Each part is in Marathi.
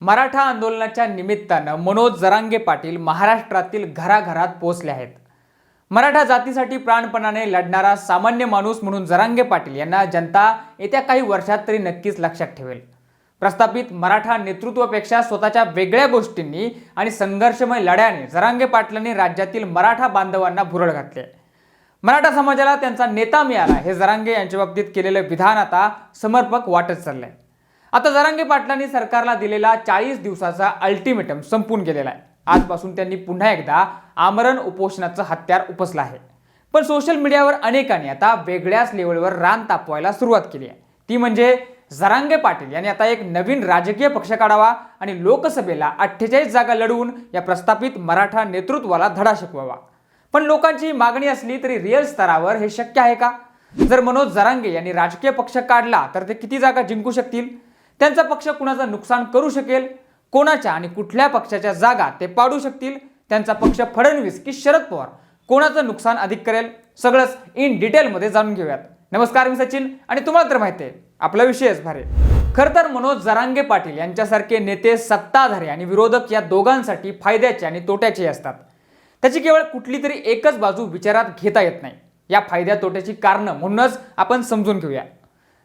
मराठा आंदोलनाच्या निमित्तानं मनोज जरांगे पाटील महाराष्ट्रातील घराघरात पोहोचले आहेत. मराठा जातीसाठी प्राणपणाने लढणारा सामान्य माणूस म्हणून जरांगे पाटील यांना जनता येत्या काही वर्षात तरी नक्कीच लक्षात ठेवेल. प्रस्थापित मराठा नेतृत्वापेक्षा स्वतःच्या वेगळ्या गोष्टींनी आणि संघर्षमय लढ्याने जरांगे पाटलांनी राज्यातील मराठा बांधवांना भुरळ घातले. मराठा समाजाला त्यांचा नेता मिळाला हे जरांगे यांच्या बाबतीत केलेलं विधान आता समर्पक वाटत चाललंय. आता जरांगे पाटलांनी सरकारला दिलेला 40 दिवसाचा अल्टिमेटम संपून गेलेला आहे. आजपासून त्यांनी पुन्हा एकदा आमरण उपोषणाचं हत्यार उपसलं आहे. पण सोशल मीडियावर अनेकांनी आता वेगळ्याच लेवलवर रान तापवायला सुरुवात केली आहे. ती म्हणजे जरांगे पाटील यांनी आता एक नवीन राजकीय पक्ष काढावा आणि लोकसभेला 48 जागा लढवून या प्रस्थापित मराठा नेतृत्वाला धडा शिकवावा. पण लोकांची मागणी असली तरी रिअल स्तरावर हे शक्य आहे का? जर मनोज जरांगे यांनी राजकीय पक्ष काढला तर ते किती जागा जिंकू शकतील? त्यांचा पक्ष कुणाचं नुकसान करू शकेल? कोणाच्या आणि कुठल्या पक्षाच्या जागा ते पाडू शकतील? त्यांचा पक्ष फडणवीस की शरद पवार कोणाचं नुकसान अधिक करेल? सगळंच इन डिटेलमध्ये जाणून घेऊयात. नमस्कार, मी सचिन आणि तुम्हाला तर माहिती आहे आपला विषयच भारी. खरं तर मनोज जरांगे पाटील यांच्यासारखे नेते सत्ताधारी आणि विरोधक या दोघांसाठी फायद्याचे आणि तोट्याचे असतात. त्याची केवळ कुठली तरी एकच बाजू विचारात घेता येत नाही. या फायद्या तोट्याची कारणं म्हणूनच आपण समजून घेऊया.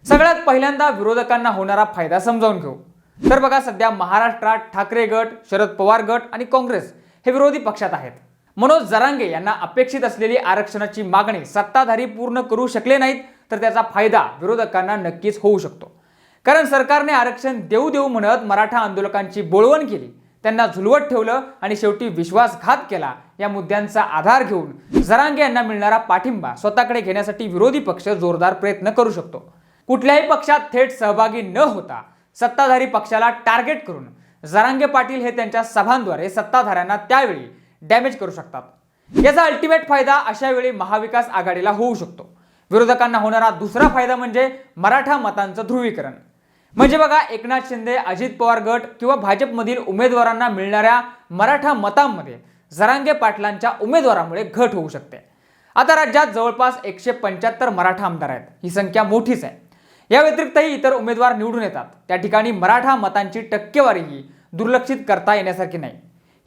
सगळ्यात पहिल्यांदा विरोधकांना होणारा फायदा समजावून घेऊ. तर बघा, सध्या महाराष्ट्रात ठाकरे गट, शरद पवार गट आणि काँग्रेस हे विरोधी पक्षात आहेत. मनोज जरांगे यांना अपेक्षित असलेली आरक्षणाची मागणी सत्ताधारी पूर्ण करू शकले नाहीत तर त्याचा फायदा विरोधकांना नक्कीच होऊ शकतो. कारण सरकारने आरक्षण देऊ देऊ म्हणत मराठा आंदोलकांची बोळवण केली, त्यांना झुलवत ठेवलं आणि शेवटी विश्वासघात केला. या मुद्द्यांचा आधार घेऊन जरांगे यांना मिळणारा पाठिंबा स्वतःकडे घेण्यासाठी विरोधी पक्ष जोरदार प्रयत्न करू शकतो. कुठल्याही पक्षात थेट सहभागी न होता सत्ताधारी पक्षाला टार्गेट करून जरांगे पाटील हे त्यांच्या सभांद्वारे सत्ताधाऱ्यांना त्यावेळी डॅमेज करू शकतात. याचा अल्टिमेट फायदा अशा वेळी महाविकास आघाडीला होऊ शकतो. विरोधकांना होणारा दुसरा फायदा म्हणजे मराठा मतांचं ध्रुवीकरण. म्हणजे बघा, एकनाथ शिंदे, अजित पवार गट किंवा भाजपमधील उमेदवारांना मिळणाऱ्या मराठा मतांमध्ये जरांगे पाटलांच्या उमेदवारामुळे घट होऊ शकते. आता राज्यात जवळपास 175 मराठा आमदार आहेत. ही संख्या मोठीच आहे. या व्यतिरिक्तही इतर उमेदवार निवडून येतात. त्या ठिकाणी मराठा मतांची टक्केवारीही दुर्लक्षित करता येण्यासारखी नाही.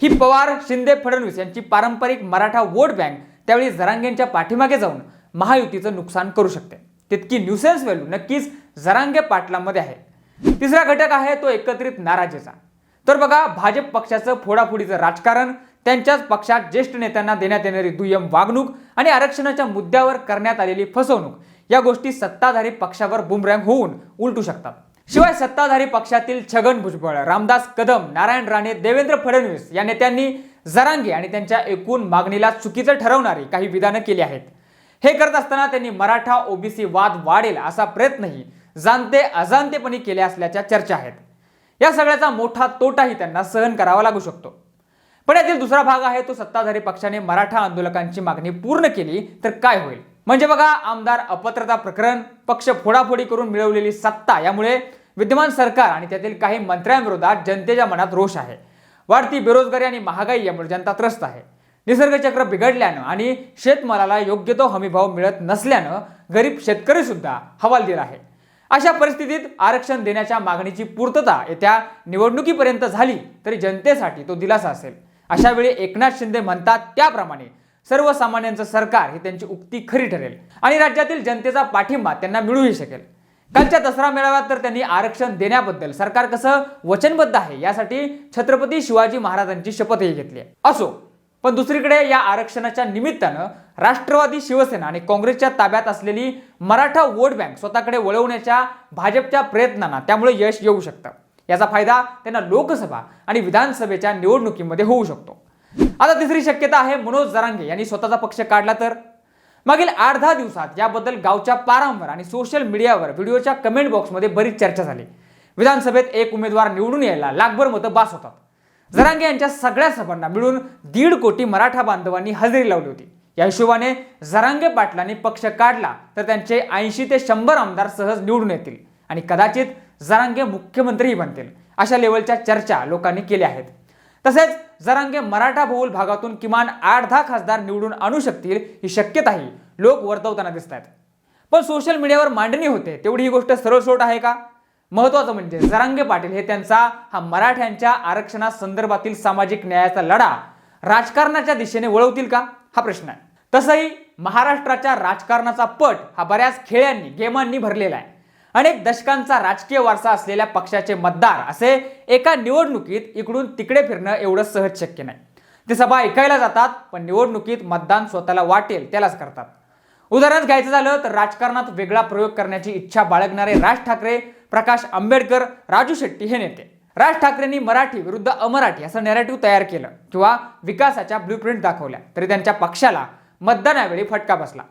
ही पवार, शिंदे, फडणवीस यांची पारंपरिक मराठा वोट बँक त्यावेळी जरांगेंच्या पाठीमागे जाऊन महायुतीचं नुकसान करू शकते. तितकी न्यूसेन्स व्हॅल्यू नक्कीच जरांगे पाटलांमध्ये आहे. तिसरा घटक आहे तो एकत्रित नाराजीचा. तर बघा, भाजप पक्षाचं फोडाफोडीचं राजकारण, त्यांच्याच पक्षात ज्येष्ठ नेत्यांना देण्यात येणारी दुय्यम वागणूक आणि आरक्षणाच्या मुद्द्यावर करण्यात आलेली फसवणूक या गोष्टी सत्ताधारी पक्षावर बुमरँग होऊन उलटू शकतात. शिवाय सत्ताधारी पक्षातील छगन भुजबळ, रामदास कदम, नारायण राणे, देवेंद्र फडणवीस या नेत्यांनी जरांगे आणि त्यांच्या एकूण मागणीला चुकीचं ठरवणारी काही विधानं केली आहेत. हे करत असताना त्यांनी मराठा ओबीसी वाद वाढेल असा प्रयत्नही जाणते अजाणतेपणी केले असल्याच्या चर्चा आहेत. या सगळ्याचा मोठा तोटाही त्यांना सहन करावा लागू शकतो. पण यातील दुसरा भाग आहे तो सत्ताधारी पक्षाने मराठा आंदोलकांची मागणी पूर्ण केली तर काय होईल. म्हणजे बघा, आमदार अपात्रता प्रकरण, पक्ष फोडाफोडी करून मिळवलेली सत्ता यामुळे विद्यमान सरकार आणि त्यातील काही मंत्र्यांविरोधात जनतेच्या मनात रोष आहे. वाढती बेरोजगारी आणि महागाई यामुळे जनता त्रस्त आहे. निसर्गचक्र बिघडल्यानं आणि शेतमालाला योग्य तो हमीभाव मिळत नसल्यानं गरीब शेतकरी सुद्धा हवालदिल आहे. अशा परिस्थितीत आरक्षण देण्याच्या मागणीची पूर्तता येत्या निवडणुकीपर्यंत झाली तरी जनतेसाठी तो दिलासा असेल. अशा वेळी एकनाथ शिंदे म्हणतात त्याप्रमाणे सर्वसामान्यांचं सरकार ही त्यांची उक्ती खरी ठरेल आणि राज्यातील जनतेचा पाठिंबा त्यांना मिळूही शकेल. कालच्या दसरा मेळाव्यात तर त्यांनी आरक्षण देण्याबद्दल सरकार कसं वचनबद्ध आहे यासाठी छत्रपती शिवाजी महाराजांची शपथही घेतली आहे. असो, पण दुसरीकडे या आरक्षणाच्या निमित्तानं राष्ट्रवादी, शिवसेना आणि काँग्रेसच्या ताब्यात असलेली मराठा वोट बँक स्वतःकडे वळवण्याच्या भाजपच्या प्रयत्नांना त्यामुळे यश येऊ शकतं. याचा फायदा त्यांना लोकसभा आणि विधानसभेच्या निवडणुकीमध्ये होऊ शकतो. आता तिसरी शक्यता आहे मनोज जरांगे यांनी स्वतःचा पक्ष काढला तर. मागील 8-10 दिवसात याबद्दल गावच्या पारांवर आणि सोशल मीडियावर व्हिडिओच्या कमेंट बॉक्समध्ये बरीच चर्चा झाली. विधानसभेत एक उमेदवार निवडून यायला लाखभर मतं बास होतात. जरांगे यांच्या सगळ्या सभांना मिळून 1.5 कोटी मराठा बांधवांनी हजेरी लावली होती. या हिशोबाने जरांगे पाटलांनी पक्ष काढला तर त्यांचे 80 ते 100 आमदार सहज निवडून येतील आणि कदाचित जरांगे मुख्यमंत्रीही बनतील. अशा लेवलच्या चर्चा लोकांनी केल्या आहेत. तसेच जरांगे मराठा बहुल भागातून किमान 8-10 खासदार निवडून आणू शकतील ही शक्यताही लोक वर्तवताना दिसत आहेत. पण सोशल मीडियावर मांडणी होते तेवढी ही गोष्ट सरळ सोट आहे का? महत्वाचं म्हणजे जरांगे पाटील हे त्यांचा हा मराठ्यांच्या आरक्षणासंदर्भातील सामाजिक न्यायाचा लढा राजकारणाच्या दिशेने वळवतील का, हा प्रश्न आहे. तसंही महाराष्ट्राच्या राजकारणाचा पट हा बऱ्याच खेळ्यांनी गेमांनी भरलेला आहे. अनेक दशकांचा राजकीय वारसा असलेल्या पक्षाचे मतदार असे एका निवडणुकीत इकडून तिकडे फिरणं एवढं सहज शक्य नाही. ते सभा ऐकायला जातात, पण निवडणुकीत मतदान स्वतःला वाटेल त्यालाच करतात. उदाहरण घ्यायचं झालं तर राजकारणात वेगळा प्रयोग करण्याची इच्छा बाळगणारे राज ठाकरे, प्रकाश आंबेडकर, राजू शेट्टी हे नेते. राज ठाकरेंनी मराठी विरुद्ध अमराठी असं नॅरेटिव्ह तयार केलं किंवा विकासाच्या ब्ल्यूप्रिंट दाखवल्या तरी त्यांच्या पक्षाला मतदानावेळी फटका बसला.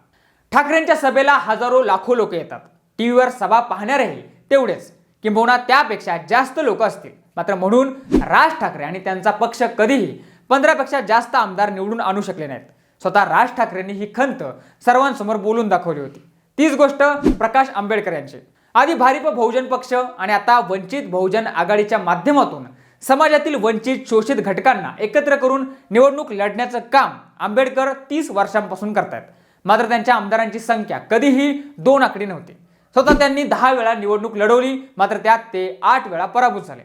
ठाकरेंच्या सभेला हजारो लाखो लोक येतात. टीव्हीवर सभा पाहणारेही तेवढेच, किंबहुना त्यापेक्षा जास्त लोक असतील. मात्र म्हणून राज ठाकरे आणि त्यांचा पक्ष कधीही 15 पेक्षा जास्त आमदार निवडून आणू शकले नाहीत. स्वतः राज ठाकरेंनी ही खंत सर्वांसमोर बोलून दाखवली होती. तीच गोष्ट प्रकाश आंबेडकर यांची. आधी भारिप बहुजन पक्ष आणि आता वंचित बहुजन आघाडीच्या माध्यमातून समाजातील वंचित शोषित घटकांना एकत्र करून निवडणूक लढण्याचं काम आंबेडकर 30 वर्षांपासून करतायत. मात्र त्यांच्या आमदारांची संख्या कधीही 2 आकडी नव्हती. स्वतः त्यांनी 10 वेळा निवडणूक लढवली, मात्र त्यात ते 8 वेळा पराभूत झाले.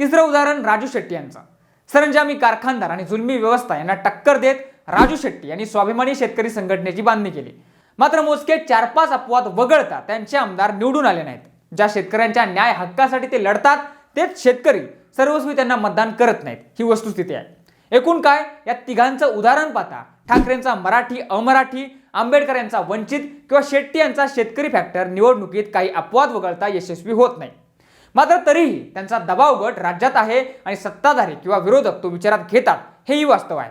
तिसरं उदाहरण राजू शेट्टी यांचं. सरंजामी कारखानदार आणि जुलमी व्यवस्था यांना टक्कर देत राजू शेट्टी यांनी स्वाभिमानी शेतकरी संघटनेची बांधणी केली. मात्र मोजके 4-5 अपवाद वगळता त्यांचे आमदार निवडून आले नाहीत. ज्या शेतकऱ्यांच्या न्याय हक्कासाठी ते लढतात तेच शेतकरी सर्वस्वी त्यांना मतदान करत नाहीत, ही वस्तुस्थिती आहे. एकूण काय, या तिघांचं उदाहरण पाहता ठाकरेंचा मराठी अमराठी, आंबेडकर यांचा वंचित किंवा शेट्टी यांचा शेतकरी फॅक्टर निवडणुकीत काही अपवाद वगळता यशस्वी होत नाही. मात्र तरीही त्यांचा दबाव गट राज्यात आहे आणि सत्ताधारी किंवा विरोधक तो विचारात घेतात, हेही वास्तव आहे.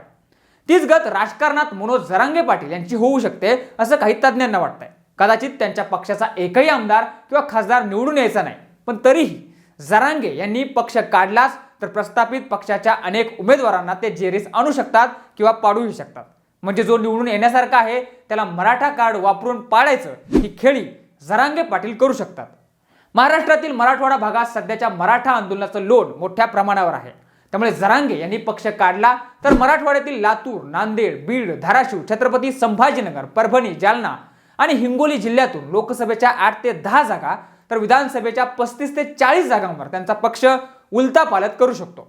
तीच गत राजकारणात मनोज जरांगे पाटील यांची होऊ शकते असं काही तज्ज्ञांना वाटतंय. कदाचित त्यांच्या पक्षाचा एकही आमदार किंवा खासदार निवडून यायचा नाही, पण तरीही जरांगे यांनी पक्ष काढलाच तर प्रस्थापित पक्षाच्या अनेक उमेदवारांना ते जेरीस आणू शकतात किंवा पाडूही शकतात. म्हणजे जो निवडून येण्यासारखा आहे त्याला मराठा कार्ड वापरून पाडायचं ही खेळी जरांगे पाटील करू शकतात. महाराष्ट्रातील मराठवाडा भागात सध्याच्या मराठा आंदोलनाचं लोड मोठ्या प्रमाणावर आहे. त्यामुळे जरांगे यांनी पक्ष काढला तर मराठवाड्यातील लातूर, नांदेड, बीड, धाराशिव, छत्रपती संभाजीनगर, परभणी, जालना आणि हिंगोली जिल्ह्यातून लोकसभेच्या 8 ते 10 जागा तर विधानसभेच्या 35 ते 40 जागांवर त्यांचा पक्ष उलटापालट करू शकतो.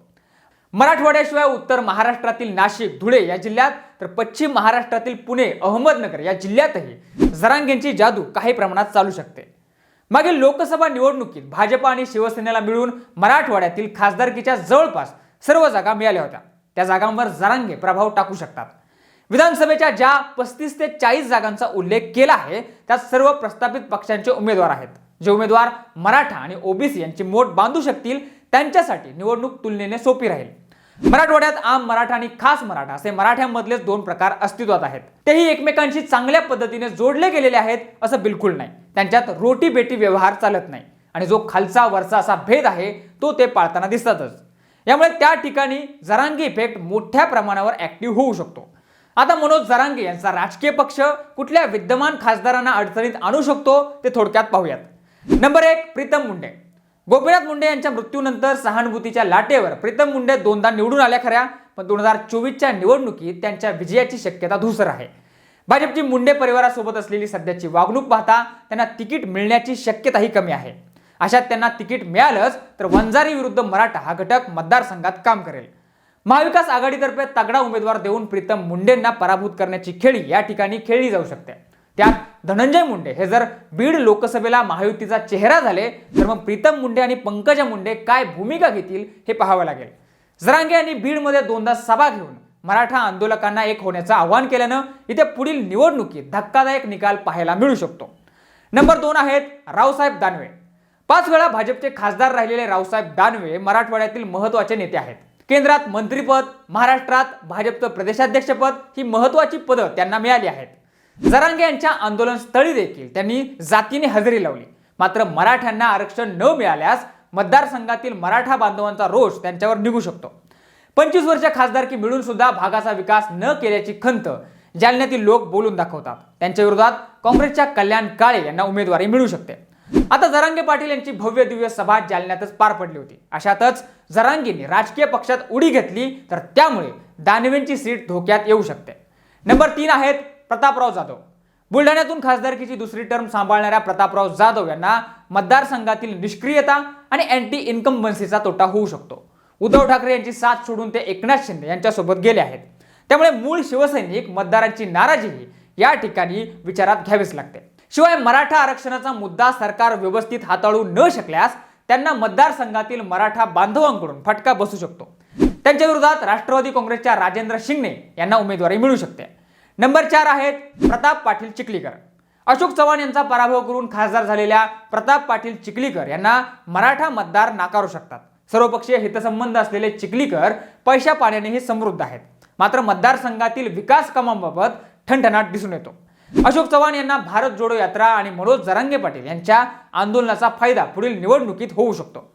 मराठवाड्याशिवाय उत्तर महाराष्ट्रातील नाशिक, धुळे या जिल्ह्यात तर पश्चिम महाराष्ट्रातील पुणे, अहमदनगर या जिल्ह्यातही जरांगेंची जादू काही प्रमाणात चालू शकते. मागील लोकसभा निवडणुकीत भाजप आणि शिवसेनेला मिळून मराठवाड्यातील खासदारकीच्या जवळपास सर्व जागा मिळाल्या होत्या. त्या जागांवर जरांगे प्रभाव टाकू शकतात. विधानसभेच्या ज्या 35 ते 40 जागांचा उल्लेख केला आहे त्यात सर्व प्रस्थापित पक्षांचे उमेदवार आहेत. जे उमेदवार मराठा आणि ओबीसी यांची मोट बांधू शकतील त्यांच्यासाठी निवडणूक तुलनेने सोपी राहील. मराठवाड्यात आम मराठा आणि खास मराठा असे मराठ्यांमधलेच 2 प्रकार अस्तित्वात आहेत. तेही एकमेकांशी चांगल्या पद्धतीने जोडले गेलेले आहेत असं बिलकुल नाही. त्यांच्यात रोटी बेटी व्यवहार चालत नाही आणि जो खालचा वरचा असा भेद आहे तो ते पाळताना दिसतातच. यामुळे त्या ठिकाणी जरांगे इफेक्ट मोठ्या प्रमाणावर ऍक्टिव्ह होऊ शकतो. आता मनोज जरांगे यांचा राजकीय पक्ष कुठल्या विद्यमान खासदारांना अडचणीत आणू शकतो ते थोडक्यात पाहूयात. नंबर 1, प्रीतम मुंडे. गोपीनाथ मुंडे यांच्या मृत्यूनंतर सहानुभूतीच्या लाटेवर प्रीतम मुंडे 2दा निवडून आल्या खऱ्या, पण 2024च्या निवडणुकीत त्यांच्या विजयाची शक्यता धूसर आहे. भाजपची मुंडे परिवारासोबत असलेली सध्याची वागणूक पाहता त्यांना तिकीट मिळण्याची शक्यताही कमी आहे. अशात त्यांना तिकीट मिळालंच तर वंजारी विरुद्ध मराठा हा घटक मतदारसंघात काम करेल. महाविकास आघाडीतर्फे तगडा उमेदवार देऊन प्रीतम मुंडेंना पराभूत करण्याची खेळी या ठिकाणी खेळली जाऊ शकते. त्यात धनंजय मुंडे हे जर बीड लोकसभेला महायुतीचा चेहरा झाले तर मग प्रीतम मुंडे आणि पंकजा मुंडे काय भूमिका घेतील हे पाहावं लागेल. जरांगे यांनी बीडमध्ये 2दा सभा घेऊन मराठा आंदोलकांना एक होण्याचं आवाहन केल्यानं इथे पुढील निवडणुकीत धक्कादायक निकाल पाहायला मिळू शकतो. नंबर 2 आहेत रावसाहेब दानवे. 5 वेळा भाजपचे खासदार राहिलेले रावसाहेब दानवे मराठवाड्यातील महत्त्वाचे नेते आहेत. केंद्रात मंत्रीपद, महाराष्ट्रात भाजपचं प्रदेशाध्यक्षपद ही महत्त्वाची पदं त्यांना मिळाली आहेत. जरांगे यांच्या आंदोलन स्थळी देखील त्यांनी जातीने हजेरी लावली. मात्र मराठ्यांना आरक्षण न मिळाल्यास मतदारसंघातील मराठा बांधवांचा रोष त्यांच्यावर निघू शकतो. 25 वर्ष खासदारकी मिळून सुद्धा भागाचा विकास न केल्याची खंत जालन्यातील लोक बोलून दाखवतात. त्यांच्या विरोधात काँग्रेसच्या कल्याण काळे यांना उमेदवारी मिळू शकते. आता जरांगे पाटील यांची भव्य दिव्य सभा जालन्यातच पार पडली होती. अशातच जरांगेंनी राजकीय पक्षात उडी घेतली तर त्यामुळे दानवेंची सीट धोक्यात येऊ शकते. नंबर 3 आहेत प्रतापराव जाधव. बुलढाण्यातून खासदारकीची दुसरी टर्म सांभाळणाऱ्या प्रतापराव जाधव यांना मतदारसंघातील निष्क्रियता आणि अँटी इन्कम्बन्सीचा तोटा होऊ शकतो. उद्धव ठाकरे यांची साथ सोडून ते एकनाथ शिंदे यांच्यासोबत गेले आहेत. त्यामुळे मूळ शिवसैनिक मतदारांची नाराजीही या ठिकाणी विचारात घ्यावीच लागते. शिवाय मराठा आरक्षणाचा मुद्दा सरकार व्यवस्थित हाताळू न शकल्यास त्यांना मतदारसंघातील मराठा बांधवांकडून फटका बसू शकतो. त्यांच्या विरोधात राष्ट्रवादी काँग्रेसच्या राजेंद्र शिंगणे यांना उमेदवारी मिळू शकते. नंबर 4 आहेत प्रताप पाटील चिखलीकर. अशोक चव्हाण यांचा पराभव करून खासदार झालेल्या प्रताप पाटील चिखलीकर यांना मराठा मतदार नाकारू शकतात. सर्वपक्षीय हितसंबंध असलेले चिखलीकर पैशा पाण्यानेही समृद्ध आहेत. मात्र मतदारसंघातील विकास कामांबाबत ठणठणाट दिसून येतो. अशोक चव्हाण यांना भारत जोडो यात्रा आणि मनोज जरांगे पाटील यांच्या आंदोलनाचा फायदा पुढील निवडणुकीत होऊ शकतो.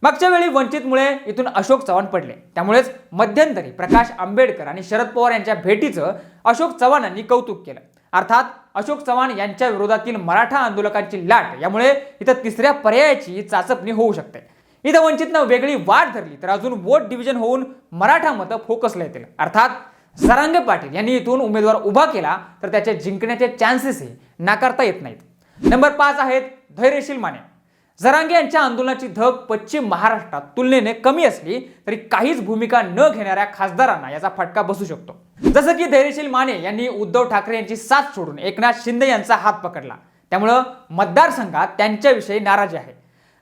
मागच्या वेळी वंचितमुळे इथून अशोक चव्हाण पडले. त्यामुळेच मध्यंतरी प्रकाश आंबेडकर आणि शरद पवार यांच्या भेटीचं अशोक चव्हाणांनी कौतुक केलं. अर्थात अशोक चव्हाण यांच्या विरोधातील मराठा आंदोलकांची लाट यामुळे इथं तिसऱ्या पर्यायाची चाचपणी होऊ शकते. इथं वंचितनं वेगळी वाट धरली तर अजून वोट डिव्हिजन होऊन मराठा मतं फोकसला येतील. अर्थात जरांगे पाटील यांनी इथून उमेदवार उभा केला तर त्याचे जिंकण्याचे चान्सेसही नाकारता येत नाहीत. नंबर 5 आहेत धैर्यशील माने. जरांगे यांच्या आंदोलनाची धग पश्चिम महाराष्ट्रात तुलनेने कमी असली तरी काहीच भूमिका न घेणाऱ्या खासदारांना याचा फटका बसू शकतो. जसं की धैर्यशील माने यांनी उद्धव ठाकरे यांची साथ सोडून एकनाथ शिंदे यांचा हात पकडला. त्यामुळं मतदारसंघात त्यांच्याविषयी नाराजी आहे.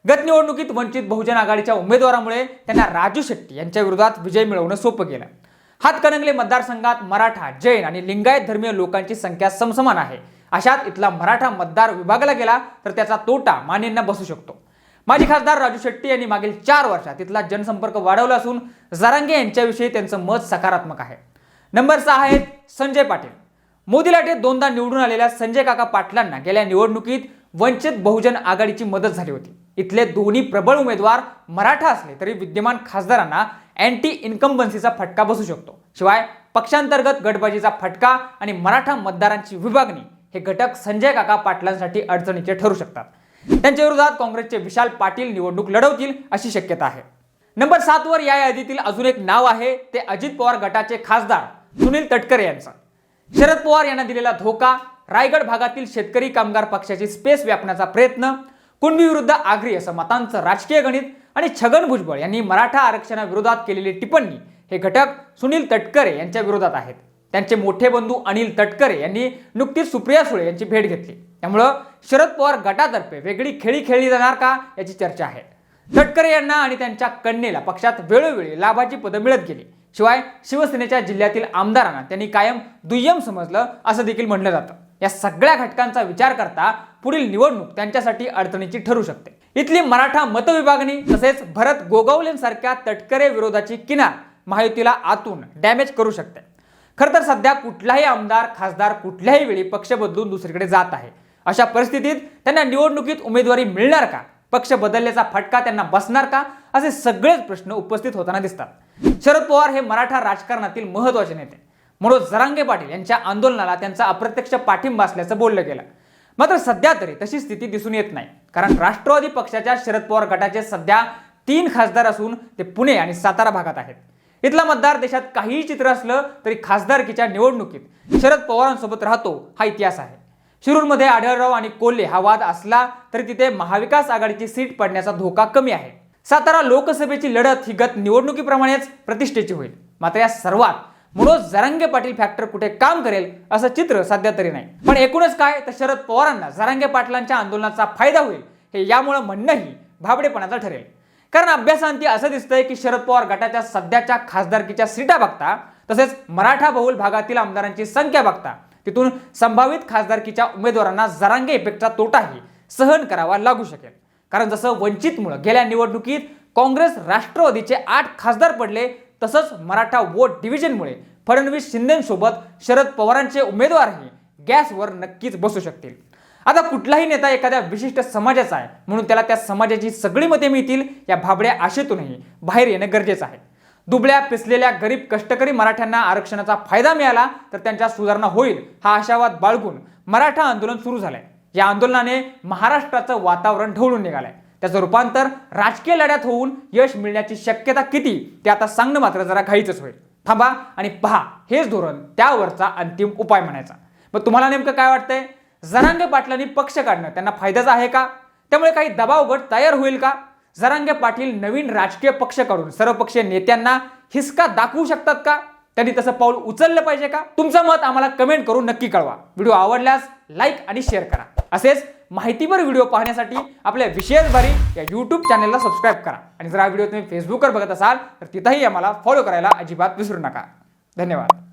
गत निवडणुकीत वंचित बहुजन आघाडीच्या उमेदवारामुळे त्यांना राजू शेट्टी यांच्या विरोधात विजय मिळवणं सोपं गेलं. हातकणंगले मतदारसंघात मराठा, जैन आणि लिंगायत धर्मीय लोकांची संख्या समसमान आहे. अशात इथला मराठा मतदार विभागला गेला तर त्याचा तोटा मानेंना बसू शकतो. माजी खासदार राजू शेट्टी यांनी मागील 4 वर्षात इथला जनसंपर्क वाढवला असून जरांगे यांच्याविषयी त्यांचं मत सकारात्मक आहे. नंबर 6 आहेत संजय पाटील. मोदी लाटेत 2दा निवडून आलेल्या संजय काका पाटलांना गेल्या निवडणुकीत वंचित बहुजन आघाडीची मदत झाली होती. इथले दोन्ही प्रबळ उमेदवार मराठा असले तरी विद्यमान खासदारांना अँटी इन्कम्बन्सीचा फटका बसू शकतो. शिवाय पक्षांतर्गत गटबाजीचा फटका आणि मराठा मतदारांची विभागणी हे घटक संजय काका पाटलांसाठी अडचणीचे ठरू शकतात. त्यांच्या विरोधात काँग्रेसचे विशाल पाटील निवडणूक लढवतील अशी शक्यता आहे. नंबर 7 वर या यादीतील अजून एक नाव आहे ते अजित पवार गटाचे खासदार सुनील तटकरे यांचं. शरद पवार यांना दिलेला धोका, रायगड भागातील शेतकरी कामगार पक्षाची स्पेस व्यापण्याचा प्रयत्न, कुणबी विरुद्ध आगरी असं मतांचं राजकीय गणित आणि छगन भुजबळ यांनी मराठा आरक्षणाविरोधात केलेली टिप्पणी हे घटक सुनील तटकरे यांच्या विरोधात आहेत. त्यांचे मोठे बंधू अनिल तटकरे यांनी नुकतीच सुप्रिया सुळे यांची भेट घेतली. त्यामुळं शरद पवार गटातर्फे वेगळी खेळी खेळली जाणार का याची चर्चा आहे. तटकरे यांना आणि त्यांच्या कन्येला पक्षात वेळोवेळी लाभाची पदं मिळत गेली. शिवाय शिवसेनेच्या जिल्ह्यातील आमदारांना त्यांनी कायम दुय्यम समजलं असं देखील म्हणलं जातं. या सगळ्या घटकांचा विचार करता पुढील निवडणूक त्यांच्यासाठी अडचणीची ठरू शकते. इथली मराठा मतविभागणी तसेच भरत गोगावलेंसारख्या तटकरे विरोधाची किनार महायुतीला आतून डॅमेज करू शकते. खरं तर सध्या कुठलाही आमदार खासदार कुठल्याही वेळी पक्ष बदलून दुसरीकडे जात आहे. अशा परिस्थितीत त्यांना निवडणुकीत उमेदवारी मिळणार का, पक्ष बदलल्याचा फटका त्यांना बसणार का, असे सगळेच प्रश्न उपस्थित होताना दिसतात. शरद पवार हे मराठा राजकारणातील महत्त्वाचे नेते. मनोज जरांगे पाटील यांच्या आंदोलनाला त्यांचा अप्रत्यक्ष पाठिंबा असल्याचं बोललं गेलं. मात्र सध्या तरी तशी स्थिती दिसून येत नाही. कारण राष्ट्रवादी पक्षाच्या शरद पवार गटाचे सध्या 3 खासदार असून ते पुणे आणि सातारा भागात आहेत. इथला मतदार देशात काहीही चित्र असलं तरी खासदारकीच्या निवडणुकीत शरद पवारांसोबत राहतो हा इतिहास आहे. शिरूरमध्ये आढळराव आणि कोल्हे हा वाद असला तरी तिथे महाविकास आघाडीची सीट पडण्याचा धोका कमी आहे. सातारा लोकसभेची लढत ही गत निवडणुकीप्रमाणेच प्रतिष्ठेची होईल. मात्र या सर्वात मनोज जरांगे पाटील फॅक्टर कुठे काम करेल असं चित्र सध्या तरी नाही. पण एकूणच काय तर शरद पवारांना जरांगे पाटलांच्या आंदोलनाचा फायदा होईल हे यामुळे म्हणणंही भाबडेपणाचं ठरेल. कारण अभ्यासांती असं दिसतंय की शरद पवार गटाच्या सध्याच्या खासदारकीच्या सीटा बघता तसेच मराठा बहुल भागातील आमदारांची संख्या बघता तिथून संभावित खासदारकीच्या उमेदवारांना जरांगे इफेक्टचा तोटाही सहन करावा लागू शकेल. कारण जसं वंचितमुळे गेल्या निवडणुकीत काँग्रेस राष्ट्रवादीचे 8 खासदार पडले तसंच मराठा वोट डिव्हिजनमुळे फडणवीस शिंदेसोबत शरद पवारांचे उमेदवारही गॅसवर नक्कीच बसू शकतील. आता कुठलाही नेता एखाद्या विशिष्ट समाजाचा आहे म्हणून त्याला त्या समाजाची सगळी मते मिळतील या भाबड्या आशेतूनही बाहेर येणं गरजेचं आहे. दुबळ्या पिसलेल्या गरीब कष्टकरी मराठ्यांना आरक्षणाचा फायदा मिळाला तर त्यांच्या सुधारणा होईल हा आशावाद बाळगून मराठा आंदोलन सुरू झालंय. या आंदोलनाने महाराष्ट्राचं वातावरण ढवळून निघालंय. त्याचं रूपांतर राजकीय लढ्यात होऊन यश मिळण्याची शक्यता किती ते आता सांगणं मात्र जरा घाईचंच होईल. थांबा आणि पहा हेच धोरण त्यावरचा अंतिम उपाय म्हणायचा. मग तुम्हाला नेमकं काय वाटतंय जरांगे पाटलांनी पक्ष काढणं त्यांना फायद्याचं आहे का? त्यामुळे काही दबाव गट तयार होईल का? जरांगे पाटील नवीन राजकीय पक्ष काढून सर्वपक्षीय नेत्यांना हिसका दाखवू शकतात का? त्यांनी तसं पाऊल उचललं पाहिजे का? तुमचं मत आम्हाला कमेंट करून नक्की कळवा. व्हिडिओ आवडल्यास लाईक आणि शेअर करा. असेच माहितीपर व्हिडिओ पाहण्यासाठी आपल्या विशेष बारी या YouTube चॅनलला सबस्क्राईब करा. आणि जर हा व्हिडिओ तुम्ही फेसबुकवर बघत असाल तर तिथंही आम्हाला फॉलो करायला अजिबात विसरू नका. धन्यवाद.